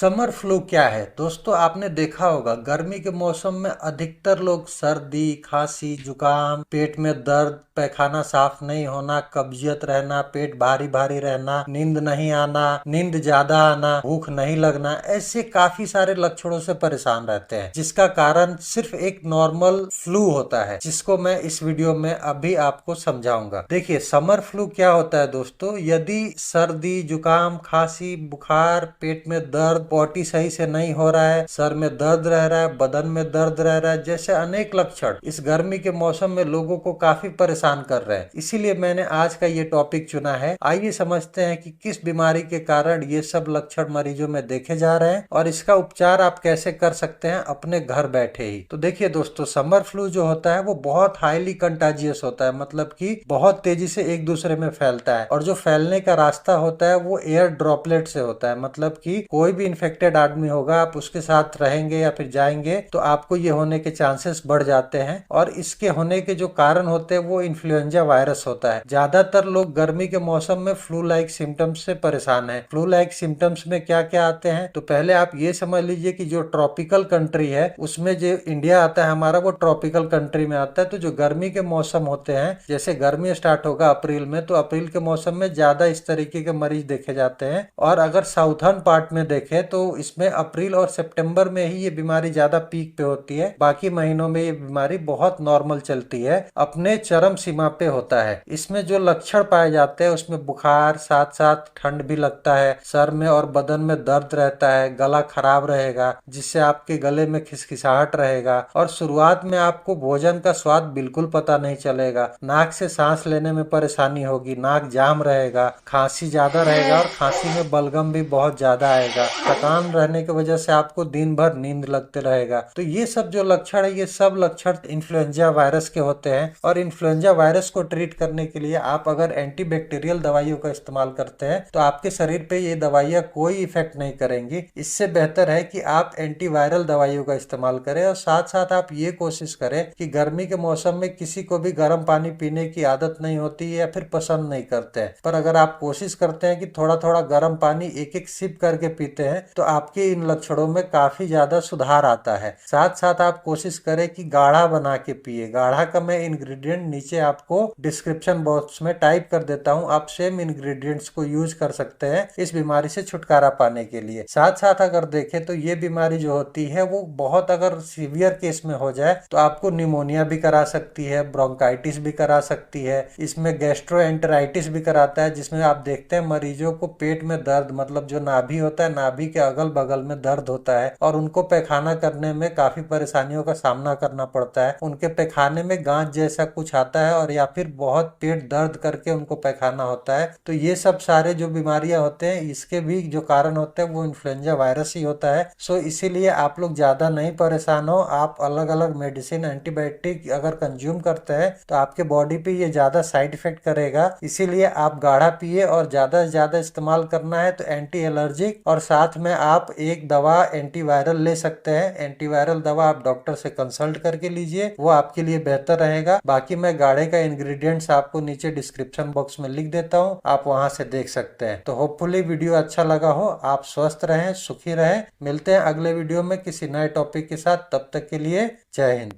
Summer flu क्या है दोस्तों? आपने देखा होगा गर्मी के मौसम में अधिकतर लोग सर्दी, खांसी, जुकाम, पेट में दर्द, पैखाना साफ नहीं होना, कब्जियत रहना, पेट भारी भारी रहना, नींद नहीं आना, नींद ज्यादा आना, भूख नहीं लगना, ऐसे काफी सारे लक्षणों से परेशान रहते हैं, जिसका कारण सिर्फ एक नॉर्मल फ्लू होता है, जिसको मैं इस वीडियो में अभी आपको समझाऊंगा। देखिए, समर फ्लू क्या होता है दोस्तों? यदि सर्दी, जुकाम, खांसी, बुखार, पेट में दर्द, पॉटी सही से नहीं हो रहा है, सर में दर्द रह रहा है, बदन में दर्द रह रहा है, जैसे अनेक लक्षण इस गर्मी के मौसम में लोगों को काफी परेशान कर रहे हैं। इसीलिए मैंने आज का ये टॉपिक चुना है। आइए समझते हैं कि किस बीमारी के कारण ये सब लक्षण मरीजों में देखे जा रहे हैं और इसका उपचार आप कैसे कर सकते हैं अपने घर बैठे ही। तो देखिए दोस्तों, समर फ्लू जो होता है वो बहुत हाईली कंटाजियस होता है, मतलब कि बहुत तेजी से एक दूसरे में फैलता है, और जो फैलने का रास्ता होता है वो एयर ड्रॉपलेट से होता है। मतलब कि कोई भी इन्फेक्टेड आदमी होगा, आप उसके साथ रहेंगे या फिर जाएंगे तो आपको ये होने के चांसेस बढ़ जाते हैं। और इसके होने के जो कारण होते हैं वो इन्फ्लुएंजा वायरस होता है। ज्यादातर लोग गर्मी के मौसम में फ्लू लाइक सिम्टम्स से परेशान है। फ्लू लाइक सिम्टम्स में क्या क्या आते हैं? तो पहले आप ये समझ लीजिए कि जो ट्रॉपिकल कंट्री है उसमें जो इंडिया आता है हमारा, वो ट्रॉपिकल कंट्री में आता है। तो जो गर्मी के मौसम होते हैं, जैसे गर्मी स्टार्ट होगा अप्रैल में, तो अप्रैल के मौसम में ज्यादा इस तरीके के मरीज देखे जाते हैं। और अगर साउथर्न पार्ट में देखें तो इसमें अप्रैल और सितंबर में ही ये बीमारी ज्यादा पीक पे होती है। बाकी महीनों में ये बीमारी बहुत नॉर्मल चलती है, अपने चरम सीमा पे होता है। इसमें जो लक्षण पाए जाते हैं उसमें बुखार, साथ साथ ठंड भी लगता है, सर में और बदन में दर्द रहता है, गला खराब रहेगा जिससे आपके गले में खिसखिसाहट रहेगा, और शुरुआत में आपको भोजन का स्वाद बिल्कुल पता नहीं चलेगा, नाक से सांस लेने में परेशानी होगी, नाक जाम रहेगा, खांसी ज्यादा रहेगा और खांसी में बलगम भी बहुत ज्यादा आएगा, थकान रहने की वजह से आपको दिन भर नींद लगते रहेगा। तो ये सब जो लक्षण है, ये सब लक्षण इन्फ्लुएंजा वायरस के होते हैं। और इन्फ्लुएंजा वायरस को ट्रीट करने के लिए आप अगर एंटीबैक्टीरियल दवाइयों का इस्तेमाल करते हैं तो आपके शरीर पे ये दवाइयाँ कोई इफेक्ट नहीं करेंगी। इससे बेहतर है कि आप एंटीवायरल दवाइयों का इस्तेमाल करें, और साथ साथ आप ये कोशिश करें कि गर्मी के मौसम में किसी को भी गर्म पानी पीने की आदत नहीं होती है या फिर पसंद नहीं करते हैं, पर अगर आप कोशिश करते हैं कि थोड़ा थोड़ा गर्म पानी एक एक सिप करके पीते हैं तो आपके इन लक्षणों में काफी ज्यादा सुधार आता है। साथ साथ आप कोशिश करें कि गाढ़ा बना के पिए। गाढ़ा का मैं इंग्रेडिएंट नीचे आपको डिस्क्रिप्शन बॉक्स में टाइप कर देता हूं, आप सेम इंग्रेडिएंट्स को यूज कर सकते हैं इस बीमारी से छुटकारा पाने के लिए। साथ साथ अगर देखें तो ये बीमारी जो होती है वो बहुत अगर सीवियर केस में हो जाए तो आपको निमोनिया भी करा सकती है, ब्रोंकाइटिस भी करा सकती है, इसमें गैस्ट्रोएंटेराइटिस भी कराता है, जिसमें आप देखते हैं मरीजों को पेट में दर्द, मतलब जो नाभि होता है, नाभि के अगल बगल में दर्द होता है और उनको पैखाना करने में काफी परेशानियों का सामना करना पड़ता है। उनके पैखाने में गांठ जैसा कुछ आता है और या फिर बहुत पेट दर्द करके उनको पैखाना होता है। तो ये सब सारे जो बीमारियां होते हैं इसके भी जो कारण होते हैं वो इन्फ्लुएंजा वायरस ही होता है। सो इसीलिए आप लोग ज्यादा नहीं परेशान हो। आप अलग अलग मेडिसिन, एंटीबायोटिक अगर कंज्यूम करते हैं तो आपके बॉडी पे ये ज्यादा साइड इफेक्ट करेगा। इसीलिए आप गाढ़ा पिए, और ज्यादा से ज्यादा इस्तेमाल करना है तो एंटी एलर्जिक, और साथ में आप एक दवा एंटीवायरल ले सकते हैं। एंटीवायरल दवा आप डॉक्टर से कंसल्ट करके लीजिए, वो आपके लिए बेहतर रहेगा। बाकी मैं गाढ़े का इंग्रेडिएंट्स आपको नीचे डिस्क्रिप्शन बॉक्स में लिख देता हूँ, आप वहां से देख सकते हैं। तो होपफुली वीडियो अच्छा लगा हो, आप स्वस्थ रहें, सुखी रहें। मिलते हैं अगले वीडियो में किसी नए टॉपिक के साथ, तब तक के लिए जय हिंद।